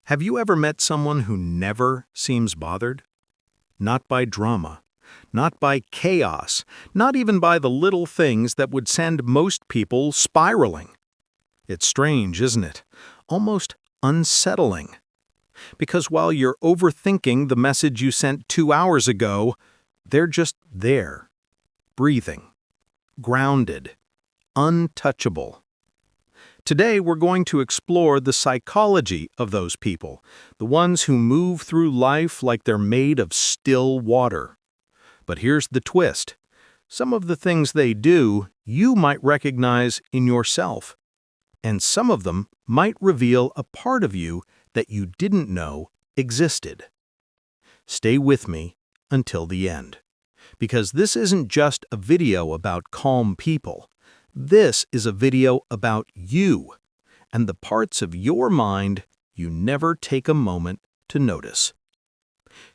Have you ever met someone who never seems bothered? Not by drama, not by chaos, not even by the little things that would send most people spiraling. It's strange, isn't it? Almost unsettling. Because while you're overthinking the message you sent 2 hours ago, they're just there, breathing, grounded, untouchable. Today, we're going to explore the psychology of those people, the ones who move through life like they're made of still water. But here's the twist. Some of the things they do, you might recognize in yourself. And some of them might reveal a part of you that you didn't know existed. Stay with me until the end. Because this isn't just a video about calm people. This is a video about you and the parts of your mind you never take a moment to notice.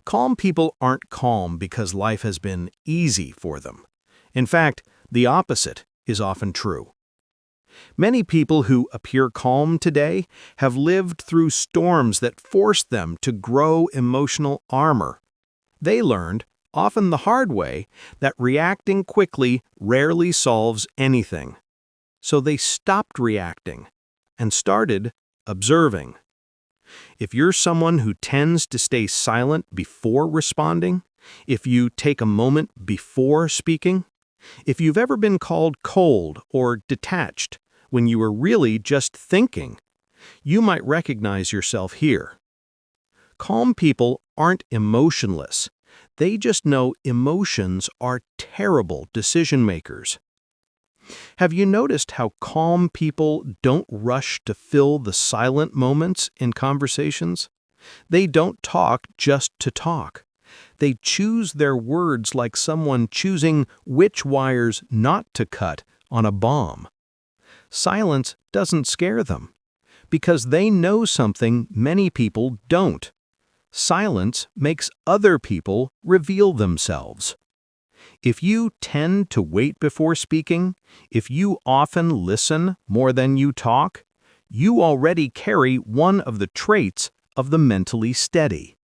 Calm people aren't calm because life has been easy for them. In fact, the opposite is often true. Many people who appear calm today have lived through storms that forced them to grow emotional armor. They learned, often the hard way, that reacting quickly rarely solves anything. So they stopped reacting and started observing. If you're someone who tends to stay silent before responding, if you take a moment before speaking, if you've ever been called cold or detached when you were really just thinking, you might recognize yourself here. Calm people aren't emotionless. They just know emotions are terrible decision makers. Have you noticed how calm people don't rush to fill the silent moments in conversations? They don't talk just to talk. They choose their words like someone choosing which wires not to cut on a bomb. Silence doesn't scare them, because they know something many people don't. Silence makes other people reveal themselves. If you tend to wait before speaking, if you often listen more than you talk, you already carry one of the traits of the mentally steady.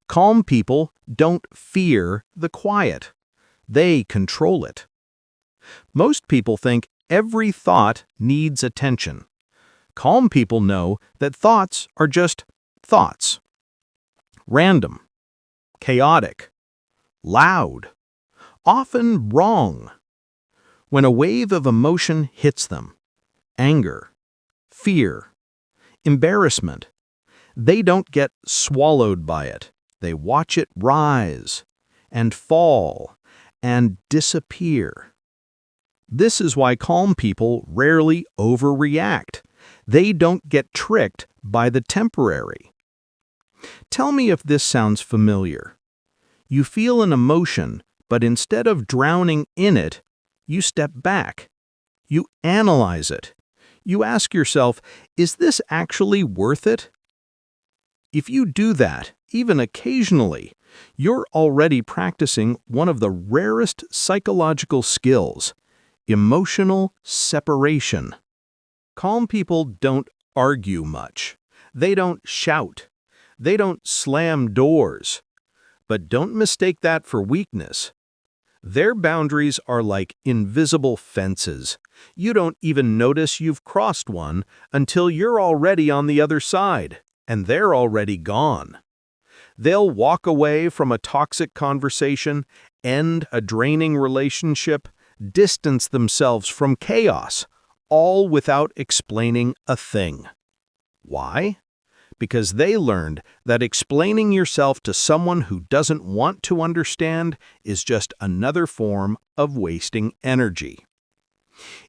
Calm people don't fear the quiet. They control it. Most people think every thought needs attention. Calm people know that thoughts are just thoughts. Random, chaotic, loud, often wrong. When a wave of emotion hits them, anger, fear, embarrassment, they don't get swallowed by it. They watch it rise and fall and disappear. This is why calm people rarely overreact. They don't get tricked by the temporary. Tell me if this sounds familiar. You feel an emotion, but instead of drowning in it, you step back. You analyze it. You ask yourself, is this actually worth it? If you do that, even occasionally, you're already practicing one of the rarest psychological skills, emotional separation. Calm people don't argue much. They don't shout. They don't slam doors. But don't mistake that for weakness. Their boundaries are like invisible fences. You don't even notice you've crossed one until you're already on the other side, and they're already gone. They'll walk away from a toxic conversation, end a draining relationship, distance themselves from chaos, all without explaining a thing. Why? Because they learned that explaining yourself to someone who doesn't want to understand is just another form of wasting energy.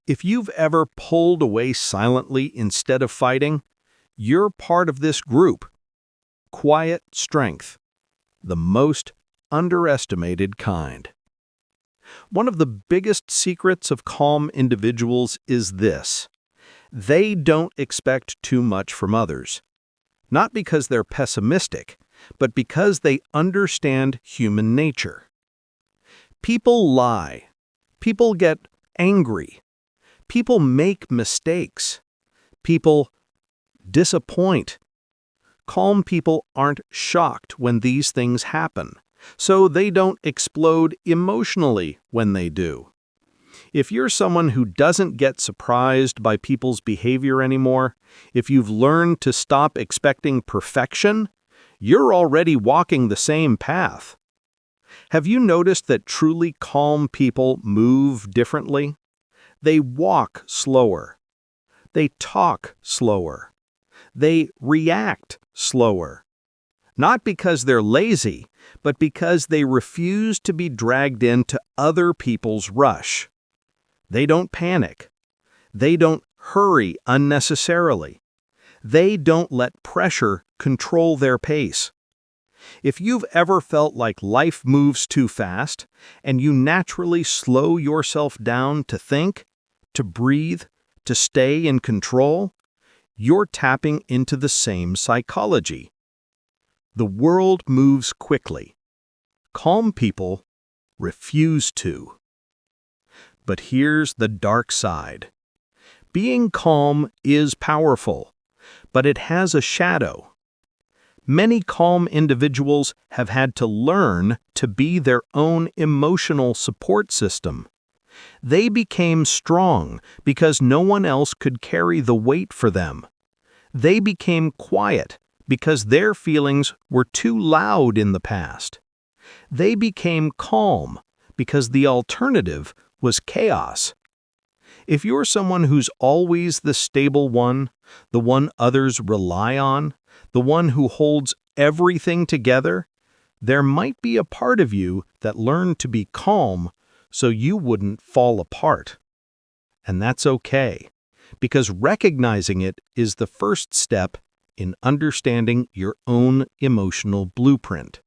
If you've ever pulled away silently instead of fighting, you're part of this group. Quiet strength, the most underestimated kind. One of the biggest secrets of calm individuals is this: they don't expect too much from others. Not because they're pessimistic, but because they understand human nature. People lie. People get angry. People make mistakes. People disappoint. Calm people aren't shocked when these things happen, so they don't explode emotionally when they do. If you're someone who doesn't get surprised by people's behavior anymore, if you've learned to stop expecting perfection, you're already walking the same path. Have you noticed that truly calm people move differently? They walk slower. They talk slower. They react slower. Not because they're lazy, but because they refuse to be dragged into other people's rush. They don't panic. They don't hurry unnecessarily. They don't let pressure control their pace. If you've ever felt like life moves too fast, and you naturally slow yourself down to think, to breathe, to stay in control, you're tapping into the same psychology. The world moves quickly. Calm people refuse to. But here's the dark side. Being calm is powerful, but it has a shadow. Many calm individuals have had to learn to be their own emotional support system. They became strong because no one else could carry the weight for them. They became quiet because their feelings were too loud in the past. They became calm because the alternative was chaos. If you're someone who's always the stable one, the one others rely on, the one who holds everything together, there might be a part of you that learned to be calm so you wouldn't fall apart. And that's okay, because recognizing it is the first step in understanding your own emotional blueprint.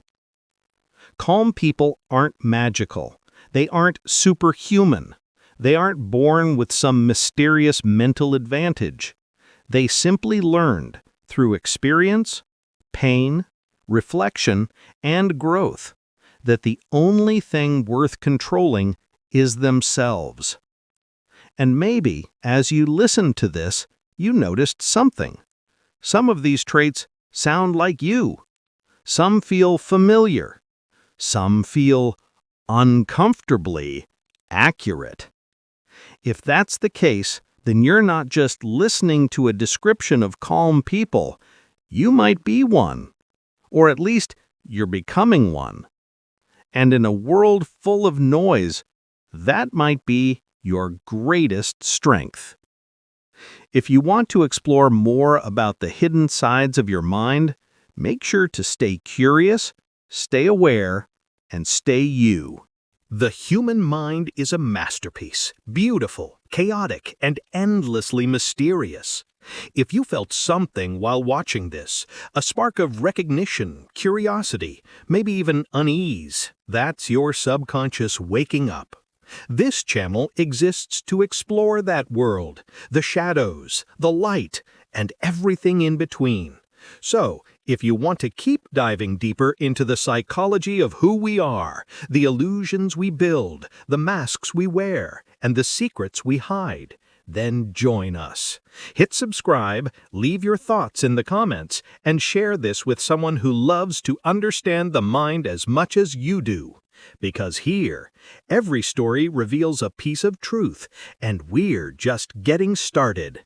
Calm people aren't magical. They aren't superhuman. They aren't born with some mysterious mental advantage. They simply learned, through experience, pain, reflection, and growth, that the only thing worth controlling is themselves. And maybe, as you listened to this, you noticed something. Some of these traits sound like you. Some feel familiar. Some feel uncomfortably accurate. If that's the case, then you're not just listening to a description of calm people. You might be one. Or at least, you're becoming one. And in a world full of noise, that might be your greatest strength. If you want to explore more about the hidden sides of your mind, make sure to stay curious, stay aware, and stay you. The human mind is a masterpiece, beautiful, chaotic, and endlessly mysterious. If you felt something while watching this, a spark of recognition, curiosity, maybe even unease, that's your subconscious waking up. This channel exists to explore that world, the shadows, the light, and everything in between. So, if you want to keep diving deeper into the psychology of who we are, the illusions we build, the masks we wear, and the secrets we hide, then join us. Hit subscribe, leave your thoughts in the comments, and share this with someone who loves to understand the mind as much as you do. Because here, every story reveals a piece of truth, and we're just getting started.